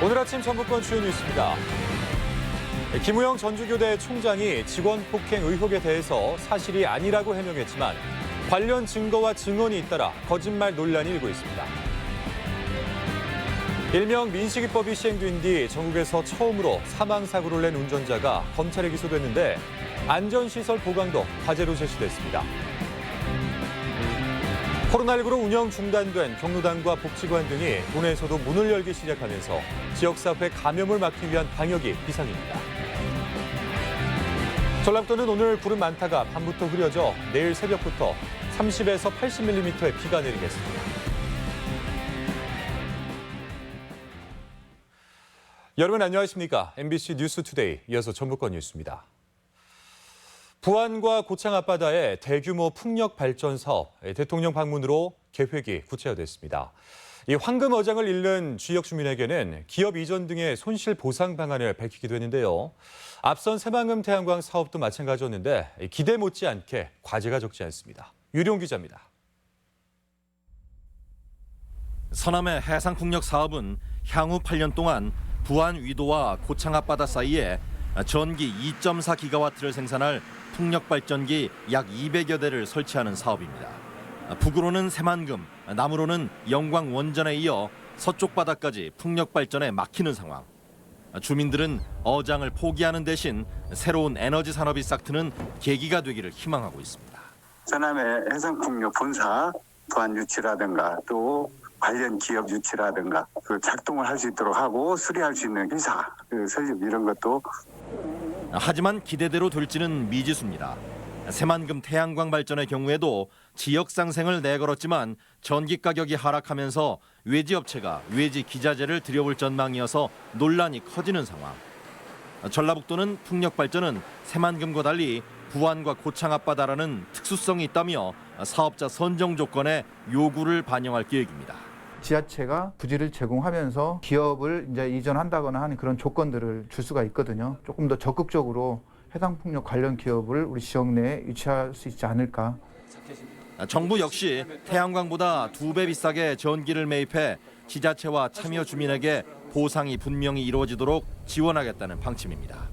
오늘 아침 전북권 주요 뉴스입니다. 김우영 전주교대 총장이 직원 폭행 의혹에 대해서 사실이 아니라고 해명했지만 관련 증거와 증언이 잇따라 거짓말 논란이 일고 있습니다. 일명 민식이법이 시행된 뒤 전국에서 처음으로 사망사고를 낸 운전자가 검찰에 기소됐는데 안전시설 보강도 과제로 제시됐습니다. 코로나19로 운영 중단된 경로당과 복지관 등이 도내에서도 문을 열기 시작하면서 지역사회 감염을 막기 위한 방역이 비상입니다. 전라북도는 오늘 구름 많다가 밤부터 흐려져 내일 새벽부터 30에서 80mm의 비가 내리겠습니다. 여러분 안녕하십니까? MBC 뉴스투데이 이어서 전북권 뉴스입니다. 부안과 고창 앞바다의 대규모 풍력 발전 사업 대통령 방문으로 계획이 구체화됐습니다. 이 황금어장을 잃는 지역 주민에게는 기업 이전 등의 손실 보상 방안을 밝히기도 했는데요. 앞선 새만금 태양광 사업도 마찬가지였는데 기대 못지않게 과제가 적지 않습니다. 유룡 기자입니다. 서남의 해상풍력 사업은 향후 8년 동안 부안 위도와 고창 앞바다 사이에 전기 2.4기가와트를 생산할 풍력 발전기 약 200여 대를 설치하는 사업입니다. 북으로는 새만금, 남으로는 영광 원전에 이어 서쪽 바다까지 풍력 발전에 막히는 상황. 주민들은 어장을 포기하는 대신 새로운 에너지 산업이 싹트는 계기가 되기를 희망하고 있습니다. 서남의 해상풍력 본사 부안 유치라든가 또 관련 기업 유치라든가 그 작동을 할 수 있도록 하고 수리할 수 있는 회사 설립 이런 것도. 하지만 기대대로 될지는 미지수입니다. 새만금 태양광 발전의 경우에도 지역 상생을 내걸었지만 전기 가격이 하락하면서 외지 업체가 외지 기자재를 들여올 전망이어서 논란이 커지는 상황. 전라북도는 풍력 발전은 새만금과 달리 부안과 고창 앞바다라는 특수성이 있다며 사업자 선정 조건에 요구를 반영할 계획입니다. 지자체가 부지를 제공하면서 기업을 이제 이전한다거나 하는 그런 조건들을 줄 수가 있거든요. 조금 더 적극적으로 해상풍력 관련 기업을 우리 지역 내에 유치할 수 있지 않을까. 정부 역시 태양광보다 2배 비싸게 전기를 매입해 지자체와 참여 주민에게 보상이 분명히 이루어지도록 지원하겠다는 방침입니다.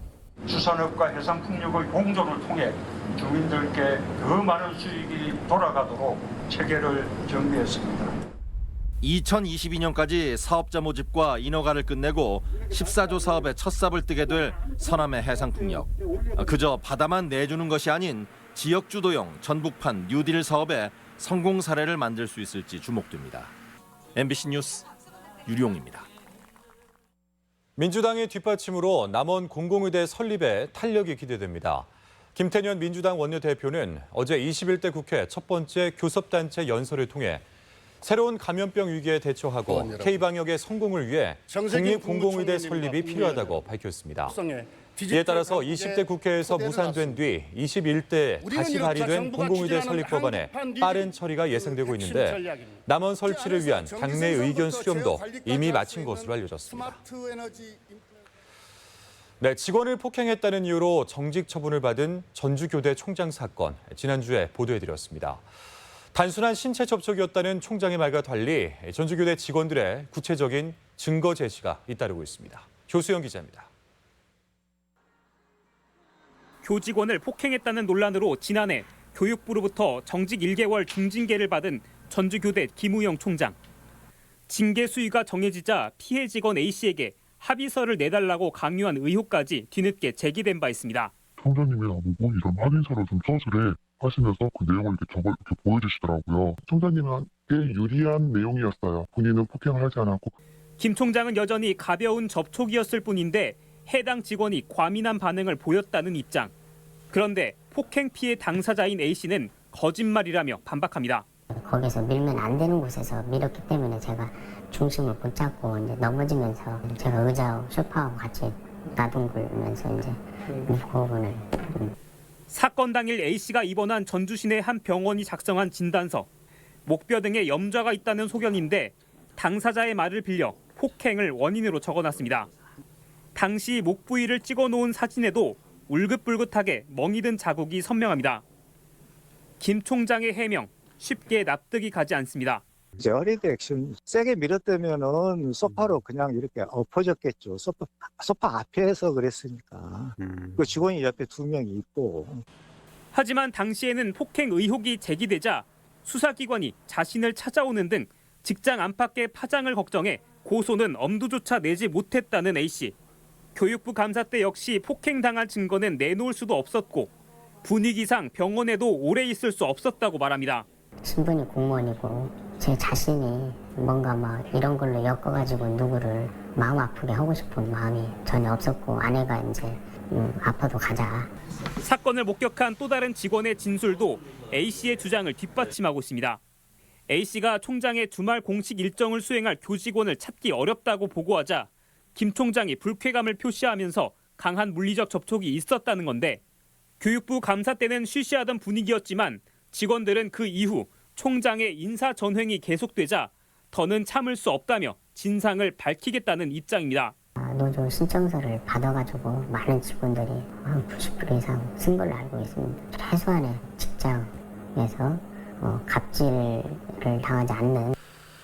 수산업과 해상풍력의 공조를 통해 주민들께 더 많은 수익이 돌아가도록 체계를 정비했습니다. 2022년까지 사업자 모집과 인허가를 끝내고 14조 사업의 첫 삽을 뜨게 될 서남의 해상풍력. 그저 바다만 내주는 것이 아닌 지역 주도형 전북판 뉴딜 사업의 성공 사례를 만들 수 있을지 주목됩니다. MBC 뉴스 유룡입니다. 민주당의 뒷받침으로 남원 공공의대 설립에 탄력이 기대됩니다. 김태년 민주당 원내대표는 어제 21대 국회 첫 번째 교섭단체 연설을 통해 새로운 감염병 위기에 대처하고 K방역의 성공을 위해 국립공공의대 설립이 필요하다고 밝혔습니다. 이에 따라서 20대 국회에서 무산된 뒤 21대 다시 발의된 공공의대 설립 법안에 빠른 처리가 예상되고 있는데 남원 설치를 위한 당내 의견 수렴도 이미 마친 것으로 알려졌습니다. 네, 직원을 폭행했다는 이유로 정직 처분을 받은 전주교대 총장 사건, 지난주에 보도해드렸습니다. 단순한 신체 접촉이었다는 총장의 말과 달리 전주교대 직원들의 구체적인 증거 제시가 잇따르고 있습니다. 조수영 기자입니다. 교직원을 폭행했다는 논란으로 지난해 교육부로부터 정직 1개월 중징계를 받은 전주교대 김우영 총장. 징계 수위가 정해지자 피해 직원 A씨에게 합의서를 내달라고 강요한 의혹까지 뒤늦게 제기된 바 있습니다. 총장님이 나보고 이런 확인서를 좀 써주래 하시면서 그 내용을 이렇게 보여주시더라고요. 총장님한테 유리한 내용이었어요. 본인은 폭행을 하지 않았고. 김 총장은 여전히 가벼운 접촉이었을 뿐인데 해당 직원이 과민한 반응을 보였다는 입장. 그런데 폭행 피해 당사자인 A씨는 거짓말이라며 반박합니다. 거기서 밀면 안 되는 곳에서 밀었기 때문에 제가 중심을 못 잡고 이제 넘어지면서 제가 의자하고 소파하고 같이 나둥글면서 이제 부분을 사건 당일 A씨가 입원한 전주 시내 한 병원이 작성한 진단서. 목뼈 등에 염좌가 있다는 소견인데 당사자의 말을 빌려 폭행을 원인으로 적어놨습니다. 당시 목 부위를 찍어놓은 사진에도 울긋불긋하게 멍이 든 자국이 선명합니다. 김 총장의 해명 쉽게 납득이 가지 않습니다. 이제 어리드 액션 세게 밀었다면은 소파로 그냥 이렇게 엎어졌겠죠. 소파 앞에서 그랬으니까. 그 직원이 옆에 2명이 있고. 하지만 당시에는 폭행 의혹이 제기되자 수사기관이 자신을 찾아오는 등 직장 안팎의 파장을 걱정해 고소는 엄두조차 내지 못했다는 A씨. 교육부 감사 때 역시 폭행당한 증거는 내놓을 수도 없었고 분위기상 병원에도 오래 있을 수 없었다고 말합니다. 신분이 공무원이고 제 자신이 뭔가 막 이런 걸로 엮어가지고 누구를 마음 아프게 하고 싶은 마음이 전혀 없었고 아내가 이제 아파도 가자. 사건을 목격한 또 다른 직원의 진술도 A씨의 주장을 뒷받침하고 있습니다. A씨가 총장의 주말 공식 일정을 수행할 교직원을 찾기 어렵다고 보고하자 김 총장이 불쾌감을 표시하면서 강한 물리적 접촉이 있었다는 건데 교육부 감사 때는 쉬쉬하던 분위기였지만 직원들은 그 이후 총장의 인사 전횡이 계속되자 더는 참을 수 없다며 진상을 밝히겠다는 입장입니다. 노조 신청서를 받아가지고 많은 직원들이 한 90% 이상 쓴 걸로 알고 있습니다. 최소한의 직장에서 갑질을 당하지 않는.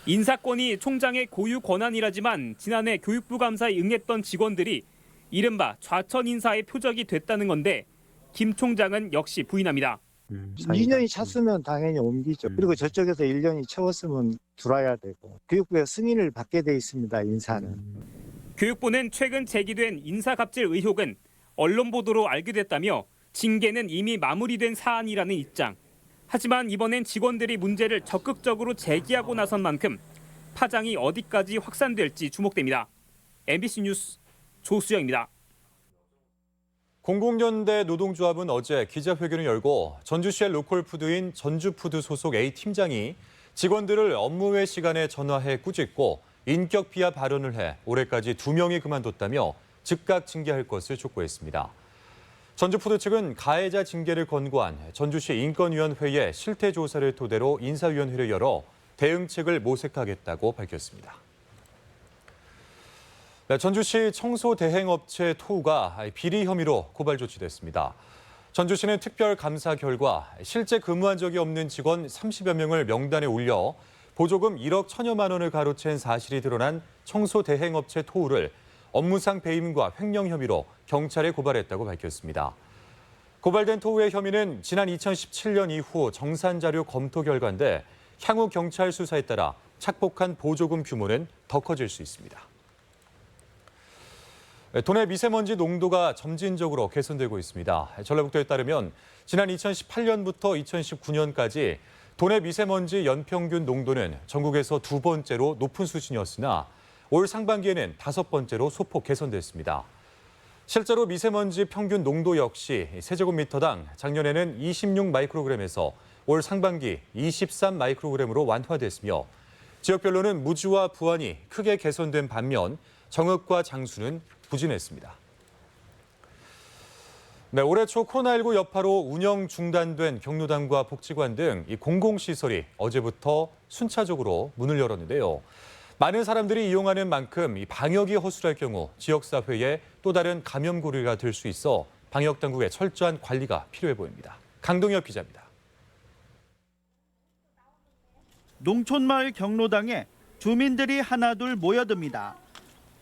인사권이 총장의 고유 권한이라지만 지난해 교육부 감사에 응했던 직원들이 이른바 좌천 인사의 표적이 됐다는 건데 김 총장은 역시 부인합니다. 2년이 찼으면 당연히 옮기죠. 그리고 저쪽에서 1년이 채웠으면 들어와야 되고 교육부에 승인을 받게 돼 있습니다. 인사는. 교육부는 최근 제기된 인사 갑질 의혹은 언론 보도로 알게 됐다며 징계는 이미 마무리된 사안이라는 입장. 하지만 이번엔 직원들이 문제를 적극적으로 제기하고 나선 만큼 파장이 어디까지 확산될지 주목됩니다. MBC 뉴스 조수영입니다. 공공연대 노동조합은 어제 기자회견을 열고 전주시의 로컬푸드인 전주푸드 소속 A 팀장이 직원들을 업무 외 시간에 전화해 꾸짖고 인격 비하 발언을 해 올해까지 2명이 그만뒀다며 즉각 징계할 것을 촉구했습니다. 전주푸드 측은 가해자 징계를 권고한 전주시 인권위원회의 실태조사를 토대로 인사위원회를 열어 대응책을 모색하겠다고 밝혔습니다. 네, 전주시 청소대행업체 토우가 비리 혐의로 고발 조치됐습니다. 전주시는 특별감사 결과 실제 근무한 적이 없는 직원 30여 명을 명단에 올려 보조금 1억 1천여만 원을 가로챈 사실이 드러난 청소대행업체 토우를 업무상 배임과 횡령 혐의로 경찰에 고발했다고 밝혔습니다. 고발된 토우의 혐의는 지난 2017년 이후 정산 자료 검토 결과인데 향후 경찰 수사에 따라 착복한 보조금 규모는 더 커질 수 있습니다. 도내 미세먼지 농도가 점진적으로 개선되고 있습니다. 전라북도에 따르면 지난 2018년부터 2019년까지 도내 미세먼지 연평균 농도는 전국에서 2번째로 높은 수준이었으나 올 상반기에는 5번째로 소폭 개선됐습니다. 실제로 미세먼지 평균 농도 역시 세제곱미터당 작년에는 26 마이크로그램에서 올 상반기 23 마이크로그램으로 완화됐으며 지역별로는 무주와 부안이 크게 개선된 반면 정읍과 장수는 부진했습니다. 네, 올해 초 코로나19 여파로 운영 중단된 경로당과 복지관 등 이 공공시설이 어제부터 순차적으로 문을 열었는데요. 많은 사람들이 이용하는 만큼 이 방역이 허술할 경우 지역사회에 또 다른 감염 고리가 될 수 있어 방역당국의 철저한 관리가 필요해 보입니다. 강동엽 기자입니다. 농촌마을 경로당에 주민들이 하나둘 모여듭니다.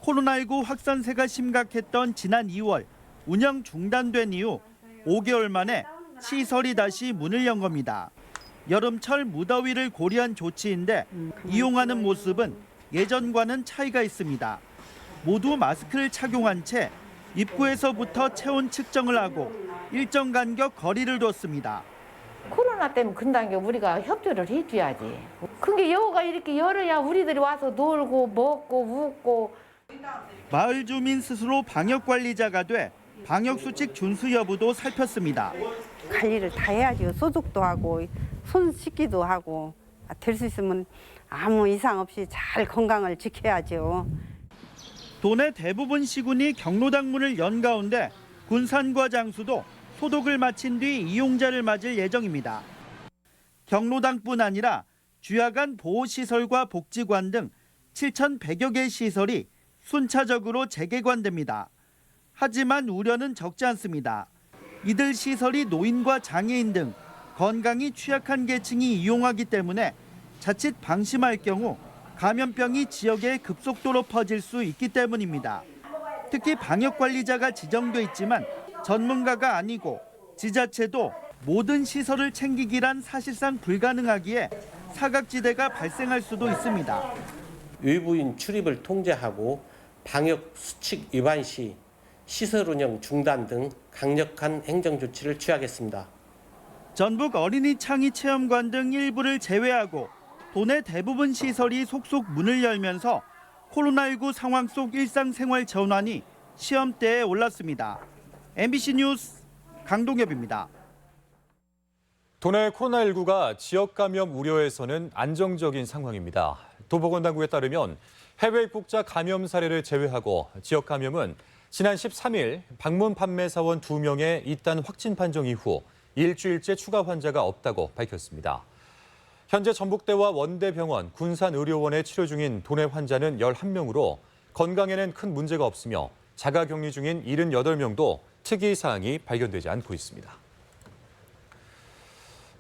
코로나19 확산세가 심각했던 지난 2월 운영 중단된 이후 5개월 만에 시설이 다시 문을 연 겁니다. 여름철 무더위를 고려한 조치인데 이용하는 모습은 예전과는 차이가 있습니다. 모두 마스크를 착용한 채 입구에서부터 체온 측정을 하고 일정 간격 거리를 뒀습니다. 코로나 때문에 근단 게 우리가 협조를 해줘야지. 그게 여우가 이렇게 열어야 우리들이 와서 놀고 먹고 웃고. 마을 주민 스스로 방역 관리자가 돼 방역 수칙 준수 여부도 살폈습니다. 관리를 다 해야죠. 소독도 하고 손 씻기도 하고 될 수 있으면 아무 이상 없이 잘 건강을 지켜야죠. 도내 대부분 시군이 경로당 문을 연 가운데 군산과 장수도 소독을 마친 뒤 이용자를 맞을 예정입니다. 경로당뿐 아니라 주야간 보호시설과 복지관 등 7,100여 개 시설이 순차적으로 재개관됩니다. 하지만 우려는 적지 않습니다. 이들 시설이 노인과 장애인 등 건강이 취약한 계층이 이용하기 때문에 자칫 방심할 경우 감염병이 지역에 급속도로 퍼질 수 있기 때문입니다. 특히 방역관리자가 지정돼 있지만 전문가가 아니고 지자체도 모든 시설을 챙기기란 사실상 불가능하기에 사각지대가 발생할 수도 있습니다. 외부인 출입을 통제하고 방역 수칙 위반 시 시설 운영 중단 등 강력한 행정 조치를 취하겠습니다. 전북 어린이 창의 체험관 등 일부를 제외하고 도내 대부분 시설이 속속 문을 열면서 코로나19 상황 속 일상생활 전환이 시험대에 올랐습니다. MBC 뉴스 강동엽입니다. 도내 코로나19가 지역 감염 우려에서는 안정적인 상황입니다. 도보건당국에 따르면 해외 입국자 감염 사례를 제외하고 지역 감염은 지난 13일 방문 판매사원 2명의 잇단 확진 판정 이후 일주일째 추가 환자가 없다고 밝혔습니다. 현재 전북대와 원대병원, 군산의료원에 치료 중인 도내 환자는 11명으로 건강에는 큰 문제가 없으며 자가격리 중인 78명도 특이사항이 발견되지 않고 있습니다.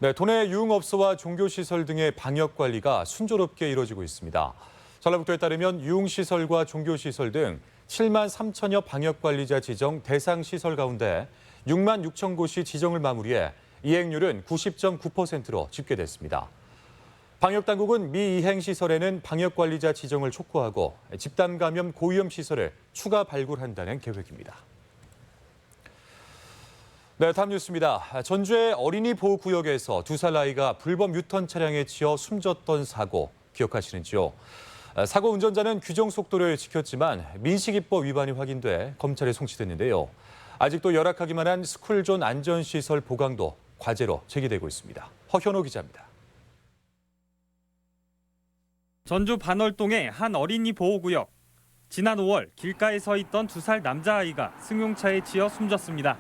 네, 도내 유흥업소와 종교시설 등의 방역관리가 순조롭게 이루어지고 있습니다. 전라북도에 따르면 유흥시설과 종교시설 등 7만 3천여 방역관리자 지정 대상 시설 가운데 6만 6천 곳이 지정을 마무리해 이행률은 90.9%로 집계됐습니다. 방역당국은 미이행 시설에는 방역관리자 지정을 촉구하고 집단 감염 고위험 시설을 추가 발굴한다는 계획입니다. 네, 다음 뉴스입니다. 전주의 어린이 보호구역에서 2살 아이가 불법 유턴 차량에 치여 숨졌던 사고 기억하시는지요? 사고 운전자는 규정 속도를 지켰지만 민식이법 위반이 확인돼 검찰에 송치됐는데요. 아직도 열악하기만 한 스쿨존 안전시설 보강도 과제로 제기되고 있습니다. 허현호 기자입니다. 전주 반월동의 한 어린이 보호구역. 지난 5월 길가에 서 있던 2살 남자아이가 승용차에 치여 숨졌습니다.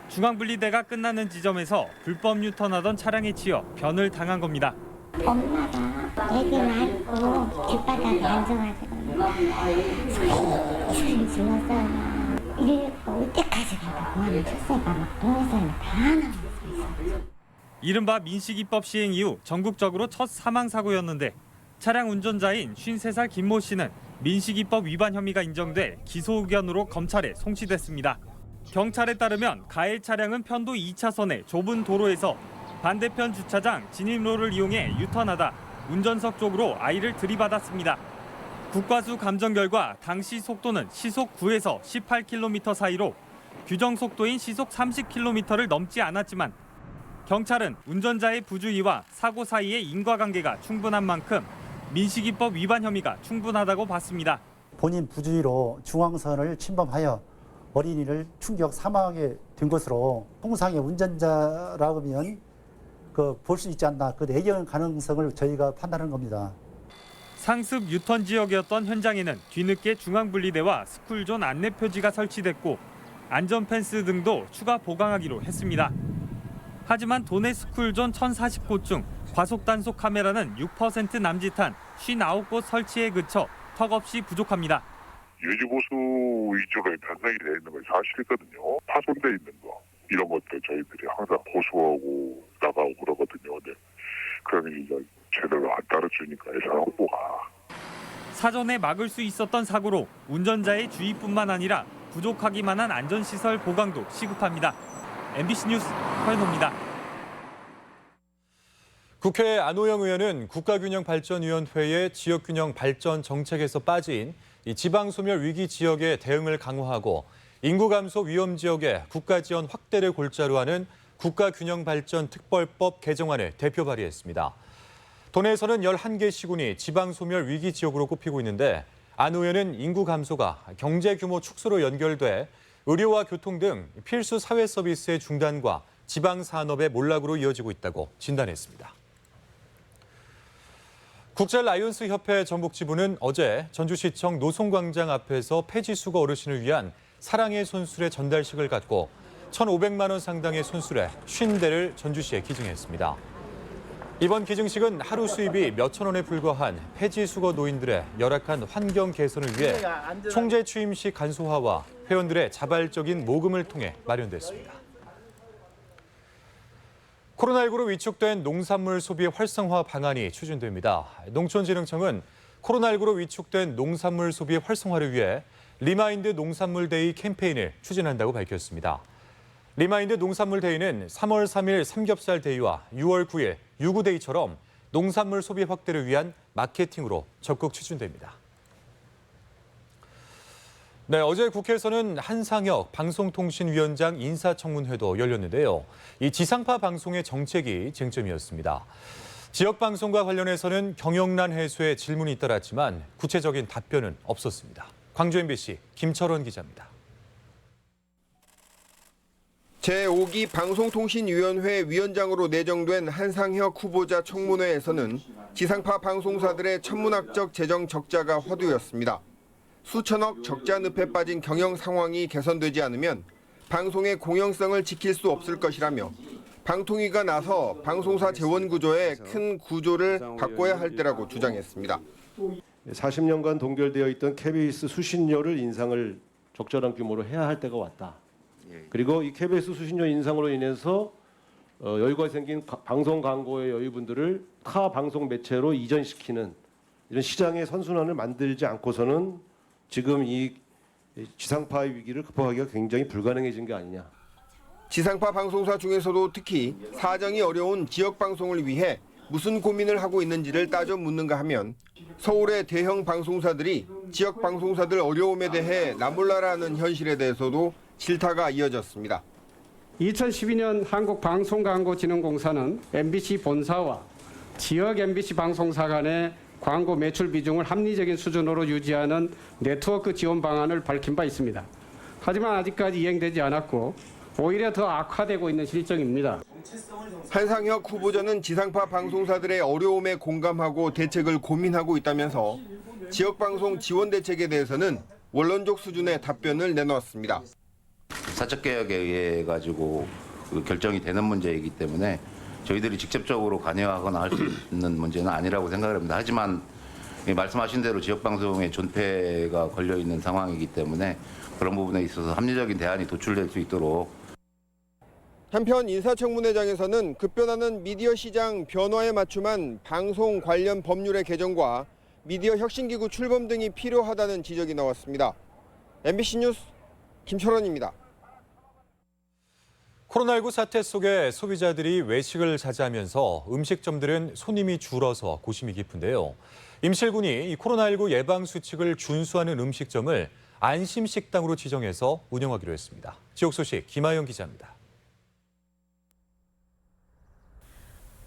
중앙분리대가 끝나는 지점에서 불법 유턴하던 차량에 치여 변을 당한 겁니다. 엄마가 애기를 안고 길바닥에 앉아가지고 소리 질렀어요. 이렇게 올 때까지 그만 출세가 막 동네 사람이 다 나오고 있어요. 이른바 민식이법 시행 이후 전국적으로 첫 사망 사고였는데 차량 운전자인 53살 김모 씨는 민식이법 위반 혐의가 인정돼 기소 의견으로 검찰에 송치됐습니다. 경찰에 따르면 가해 차량은 편도 2차선의 좁은 도로에서 반대편 주차장 진입로를 이용해 유턴하다 운전석 쪽으로 아이를 들이받았습니다. 국과수 감정 결과 당시 속도는 시속 9에서 18km 사이로 규정 속도인 시속 30km를 넘지 않았지만 경찰은 운전자의 부주의와 사고 사이의 인과관계가 충분한 만큼 민식이법 위반 혐의가 충분하다고 봤습니다. 본인 부주의로 중앙선을 침범하여 어린이를 충격 사망하게 된 것으로 통상의 운전자라고 하면 볼 수 있지 않나 그 내경 가능성을 저희가 판단하는 겁니다. 상습 유턴 지역이었던 현장에는 뒤늦게 중앙분리대와 스쿨존 안내 표지가 설치됐고 안전 펜스 등도 추가 보강하기로 했습니다. 하지만 도내 스쿨존 1,040곳 중 과속 단속 카메라는 6% 남짓한 59곳 설치에 그쳐 턱없이 부족합니다. 유지보수 위주로 변경이 되어 있는 건 사실이거든요. 파손돼 있는 거 이런 것들 저희들이 항상 보수하고 나가고 그러거든요. 근데 그러면 이제 제대로 안 따라주니까 예산 확보가. 사전에 막을 수 있었던 사고로 운전자의 주의뿐만 아니라 부족하기만 한 안전시설 보강도 시급합니다. MBC 뉴스 허현호입니다. 국회 안호영 의원은 국가균형발전위원회의 지역균형 발전 정책에서 빠진 지방소멸 위기 지역의 대응을 강화하고 인구 감소 위험 지역의 국가 지원 확대를 골자로 하는 국가균형발전특별법 개정안을 대표 발의했습니다. 도내에서는 11개 시군이 지방소멸 위기 지역으로 꼽히고 있는데 안 의원은 인구 감소가 경제 규모 축소로 연결돼 의료와 교통 등 필수 사회 서비스의 중단과 지방 산업의 몰락으로 이어지고 있다고 진단했습니다. 국제라이온스 협회 전북지부는 어제 전주시청 노송광장 앞에서 폐지수거 어르신을 위한 사랑의 손수레 전달식을 갖고 1,500만 원 상당의 손수레 50대를 전주시에 기증했습니다. 이번 기증식은 하루 수입이 몇천 원에 불과한 폐지수거 노인들의 열악한 환경 개선을 위해 총재 취임식 간소화와 회원들의 자발적인 모금을 통해 마련됐습니다. 코로나19로 위축된 농산물 소비 활성화 방안이 추진됩니다. 농촌진흥청은 코로나19로 위축된 농산물 소비 활성화를 위해 리마인드 농산물 데이 캠페인을 추진한다고 밝혔습니다. 리마인드 농산물 데이는 3월 3일 삼겹살 데이와 6월 9일 유구 데이처럼 농산물 소비 확대를 위한 마케팅으로 적극 추진됩니다. 네, 어제 국회에서는 한상혁 방송통신위원장 인사청문회도 열렸는데요. 이 지상파 방송의 정책이 쟁점이었습니다. 지역 방송과 관련해서는 경영난 해소에 질문이 잇따랐지만 구체적인 답변은 없었습니다. 광주 MBC 김철원 기자입니다. 제5기 방송통신위원회 위원장으로 내정된 한상혁 후보자 청문회에서는 지상파 방송사들의 천문학적 재정 적자가 화두였습니다. 수천억 적자 늪에 빠진 경영 상황이 개선되지 않으면 방송의 공영성을 지킬 수 없을 것이라며 방통위가 나서 방송사 재원 구조의 큰 구조를 바꿔야 할 때라고 주장했습니다. 40년간 동결되어 있던 KBS 수신료를 인상을 적절한 규모로 해야 할 때가 왔다. 그리고 이 KBS 수신료 인상으로 인해서 여유가 생긴 방송 광고의 여유분들을 타 방송 매체로 이전시키는 이런 시장의 선순환을 만들지 않고서는 지금 이 지상파의 위기를 극복하기가 굉장히 불가능해진 게 아니냐. 지상파 방송사 중에서도 특히 사정이 어려운 지역 방송을 위해 무슨 고민을 하고 있는지를 따져 묻는가 하면 서울의 대형 방송사들이 지역 방송사들 어려움에 대해 나몰라라는 현실에 대해서도 질타가 이어졌습니다. 2012년 한국방송광고진흥공사는 MBC 본사와 지역 MBC 방송사 간의 광고 매출 비중을 합리적인 수준으로 유지하는 네트워크 지원 방안을 밝힌 바 있습니다. 하지만 아직까지 이행되지 않았고 오히려 더 악화되고 있는 실정입니다. 한상혁 후보자는 지상파 방송사들의 어려움에 공감하고 대책을 고민하고 있다면서 지역방송 지원 대책에 대해서는 원론적 수준의 답변을 내놓았습니다. 사적개혁에 의해 가지고 결정이 되는 문제이기 때문에 저희들이 직접적으로 관여하거나 할 수 있는 문제는 아니라고 생각을 합니다. 하지만 말씀하신 대로 지역방송의 존폐가 걸려있는 상황이기 때문에 그런 부분에 있어서 합리적인 대안이 도출될 수 있도록. 한편 인사청문회장에서는 급변하는 미디어 시장 변화에 맞춤한 방송 관련 법률의 개정과 미디어 혁신기구 출범 등이 필요하다는 지적이 나왔습니다. MBC 뉴스 김철원입니다. 코로나19 사태 속에 소비자들이 외식을 자제하면서 음식점들은 손님이 줄어서 고심이 깊은데요. 임실군이 이 코로나19 예방 수칙을 준수하는 음식점을 안심식당으로 지정해서 운영하기로 했습니다. 지역 소식 김하영 기자입니다.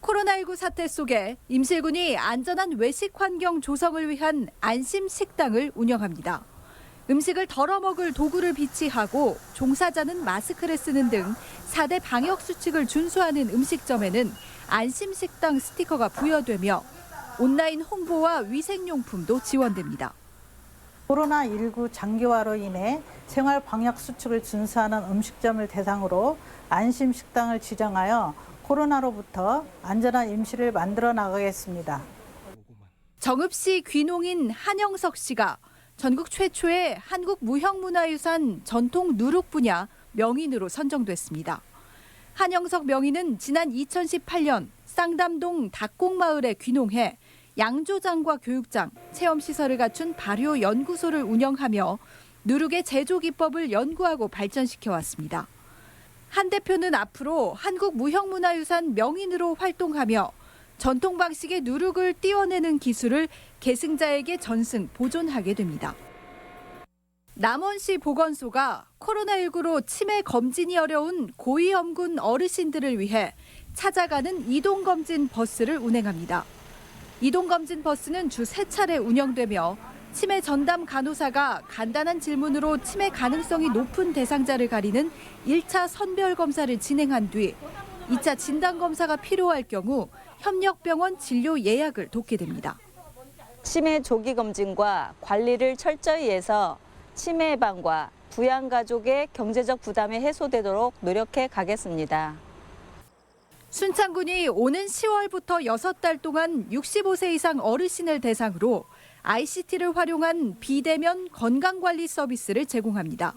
코로나19 사태 속에 임실군이 안전한 외식 환경 조성을 위한 안심식당을 운영합니다. 음식을 덜어 먹을 도구를 비치하고 종사자는 마스크를 쓰는 등 4대 방역 수칙을 준수하는 음식점에는 안심식당 스티커가 부여되며 온라인 홍보와 위생용품도 지원됩니다. 코로나19 장기화로 인해 생활 방역 수칙을 준수하는 음식점을 대상으로 안심식당을 지정하여 코로나로부터 안전한 임시를 만들어 나가겠습니다. 정읍시 귀농인 한영석 씨가 전국 최초의 한국 무형문화유산 전통 누룩 분야 명인으로 선정됐습니다. 한영석 명인은 지난 2018년 쌍담동 닭곡마을에 귀농해 양조장과 교육장, 체험시설을 갖춘 발효 연구소를 운영하며 누룩의 제조 기법을 연구하고 발전시켜왔습니다. 한 대표는 앞으로 한국 무형문화유산 명인으로 활동하며 전통 방식의 누룩을 띄워내는 기술을 계승자에게 전승, 보존하게 됩니다. 남원시 보건소가 코로나19로 치매 검진이 어려운 고위험군 어르신들을 위해 찾아가는 이동검진 버스를 운행합니다. 이동검진 버스는 주 3차례 운영되며 치매 전담 간호사가 간단한 질문으로 치매 가능성이 높은 대상자를 가리는 1차 선별 검사를 진행한 뒤 2차 진단 검사가 필요할 경우 협력병원 진료 예약을 돕게 됩니다. 치매 조기 검진과 관리를 철저히 해서 치매 예방과 부양가족의 경제적 부담이 해소되도록 노력해 가겠습니다. 순창군이 오는 10월부터 6달 동안 65세 이상 어르신을 대상으로 ICT를 활용한 비대면 건강관리 서비스를 제공합니다.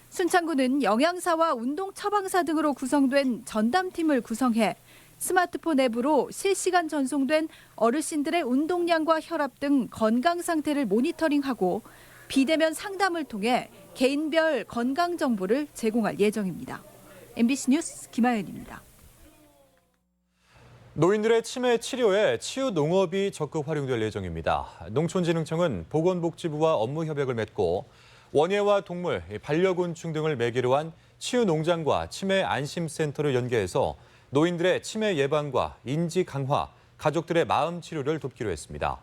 순창군은 영양사와 운동 처방사 등으로 구성된 전담팀을 구성해 스마트폰 앱으로 실시간 전송된 어르신들의 운동량과 혈압 등 건강 상태를 모니터링하고 비대면 상담을 통해 개인별 건강 정보를 제공할 예정입니다. MBC 뉴스 김하연입니다. 노인들의 치매 치료에 치유 농업이 적극 활용될 예정입니다. 농촌진흥청은 보건복지부와 업무 협약을 맺고 원예와 동물, 반려곤충 등을 매개로 한 치유 농장과 치매 안심센터를 연계해서 노인들의 치매 예방과 인지 강화, 가족들의 마음 치료를 돕기로 했습니다.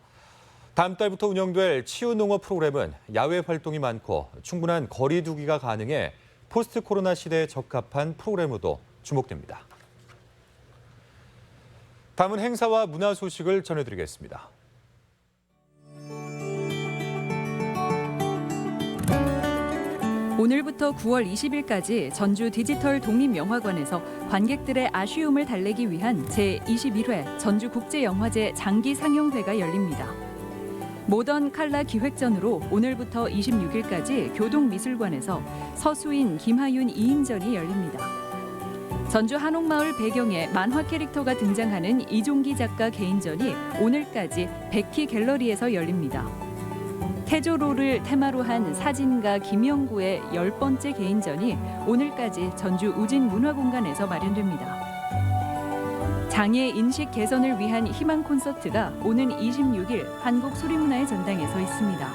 다음 달부터 운영될 치유 농업 프로그램은 야외 활동이 많고 충분한 거리 두기가 가능해 포스트 코로나 시대에 적합한 프로그램으로도 주목됩니다. 다음은 행사와 문화 소식을 전해드리겠습니다. 오늘부터 9월 20일까지 전주 디지털 독립영화관에서 관객들의 아쉬움을 달래기 위한 제21회 전주국제영화제 장기 상영회가 열립니다. 모던 칼라 기획전으로 오늘부터 26일까지 교동미술관에서 서수인, 김하윤 2인전이 열립니다. 전주 한옥마을 배경에 만화 캐릭터가 등장하는 이종기 작가 개인전이 오늘까지 백희 갤러리에서 열립니다. 태조로를 테마로 한 사진가 김영구의 10번째 개인전이 오늘까지 전주 우진문화공간에서 마련됩니다. 장애 인식 개선을 위한 희망 콘서트가 오는 26일 한국소리문화의 전당에서 있습니다.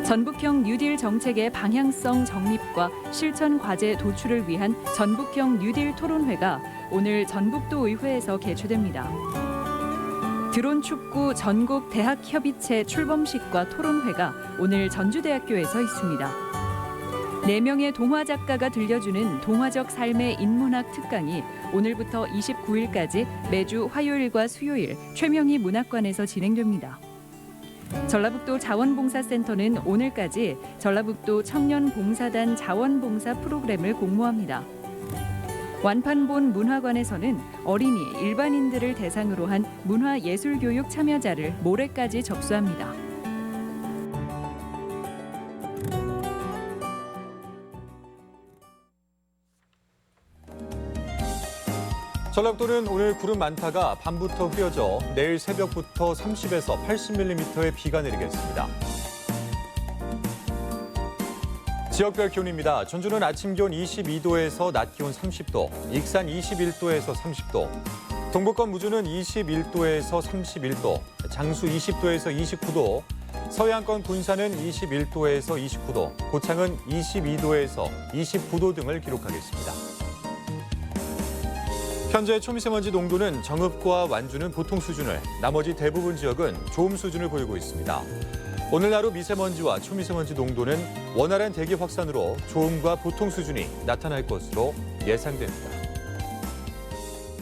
전북형 뉴딜 정책의 방향성 정립과 실천 과제 도출을 위한 전북형 뉴딜 토론회가 오늘 전북도 의회에서 개최됩니다. 드론 축구 전국 대학 협의체 출범식과 토론회가 오늘 전주대학교에서 있습니다. 4명의 동화 작가가 들려주는 동화적 삶의 인문학 특강이 오늘부터 29일까지 매주 화요일과 수요일 최명희 문학관에서 진행됩니다. 전라북도 자원봉사센터는 오늘까지 전라북도 청년봉사단 자원봉사 프로그램을 공모합니다. 완판본 문화관에서는 어린이, 일반인들을 대상으로 한 문화예술교육 참여자를 모레까지 접수합니다. 전라북도는 오늘 구름 많다가 밤부터 흐려져 내일 새벽부터 30에서 80mm의 비가 내리겠습니다. 지역별 기온입니다. 전주는 아침 기온 22도에서 낮 기온 30도, 익산 21도에서 30도, 동북권 무주는 21도에서 31도, 장수 20도에서 29도, 서해안권 군산은 21도에서 29도, 고창은 22도에서 29도 등을 기록하겠습니다. 현재 초미세먼지 농도는 정읍과 완주는 보통 수준을, 나머지 대부분 지역은 좋음 수준을 보이고 있습니다. 오늘 하루 미세먼지와 초미세먼지 농도는 원활한 대기 확산으로 좋음과 보통 수준이 나타날 것으로 예상됩니다.